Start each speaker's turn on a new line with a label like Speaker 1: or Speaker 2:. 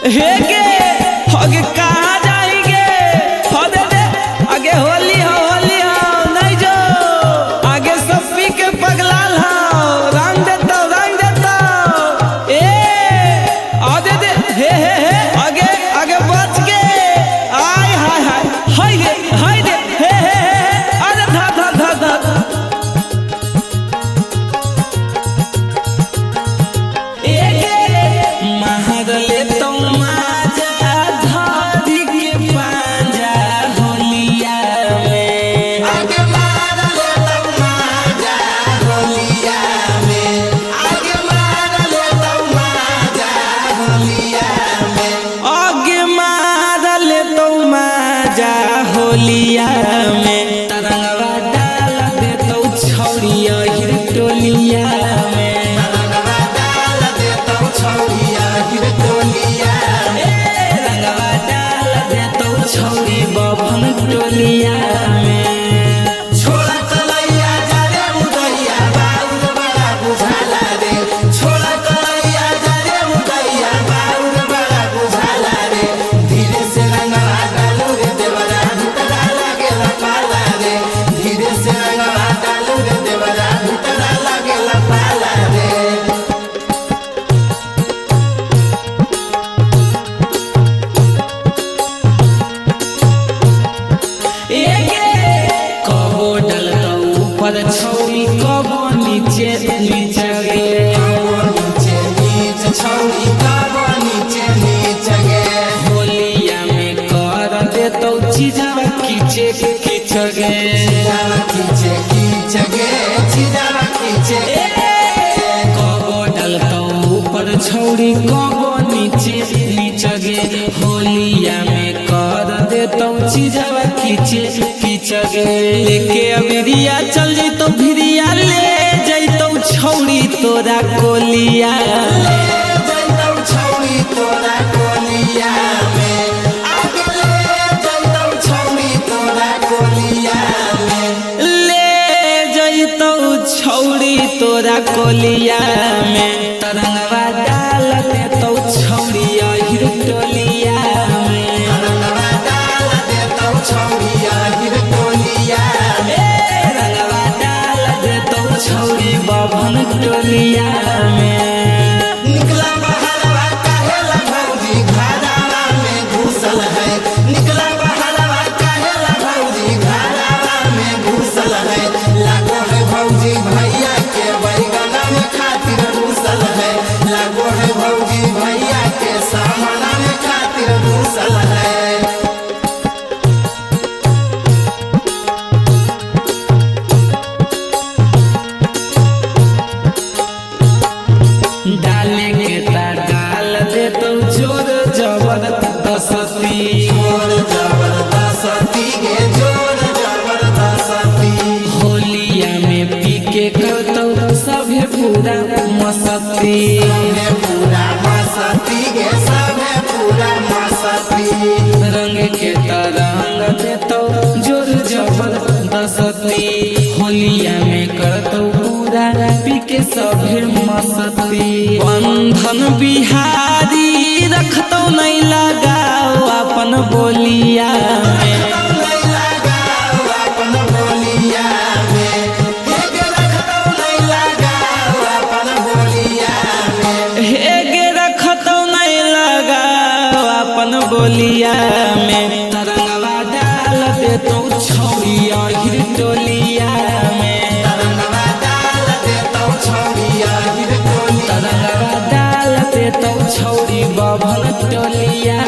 Speaker 1: हे गे आगे कहाँ जाएंगे हो दे दे आगे होली हो नहीं जो आगे सब पी के पगलाल हो रंग देता ए आ दे दे हे आगे आगे बच के आय हाय दे हे अरे धा होलिया में तरंगवा डाल दे तो छौड़िया हिरटोलिया में तरंगवा डाल दे तो छौड़िया हिरटोलिया रंगवा डाल दे तो छौड़ी बभन टोलिया में छोड़ा कलैया जा रे उदैया बाउर बड़ा बुझाला रे छोड़ा कलैया जा रे उदैया बाउर बड़ा बुझाला रे धीरे से रंगवा डालू रे देवरा पर छौरी कबो नीचे गे छौरी कबो नीचे गे होलिया में कर दे तो चीजवा खींचे गे कबो डलता ऊपर छौरी कबो नीचे गे होलिया में कर दे तो चीजवा खींचे गे लेके अबिरिया चल जैतो भिरिया ले जैतो छौरी तोरा कोलिया छौरी तोरा कोलिया में आगे ले जैतो छौरी तोरा कोलिया में ले जैतो छौरी तोरा कोलिया में तरंगवा डाल दे तो छौरिया हिरटोलिया में तरंगवा डाल दे तो छौरिया हिरटोलिया छौरी बभन टोलिया में निकला बहरवा काहेला भौजी घरवा में घुसल है निकला बहरवा काहेला भौजी घरवा में घुसल है लागो है भौजी भैया के बैगन में खातिर घुसल है लागो है भौजी भैया के सामान में खातिर घुसल है डाले के डाल दे तो जोर जबरदस्ती गे जोर जबरदस्ती होलिया में पी के करतो सभे पूरा मस्ती गे सभे पूरा मस्ती रंग के तरंग दे तो जोर जबरदस्ती होलिया में करतो पूरा पी के सभे मस्ती बंधन बिहारी रखतो नहीं लगाओ अपन बोलिया में अपन बोलिया में हेगे रखतो नहीं लगाओ अपन बोलिया में हेगे रखतो नहीं लगाओ अपन बोलिया में तरंगवा डाल दे तो छौरिया हिरटोलिया में तरंगवा डाल दे तो छौरिया हिरटोलिया तरंगवा डाल दे तो छौरी बभन टोलिया।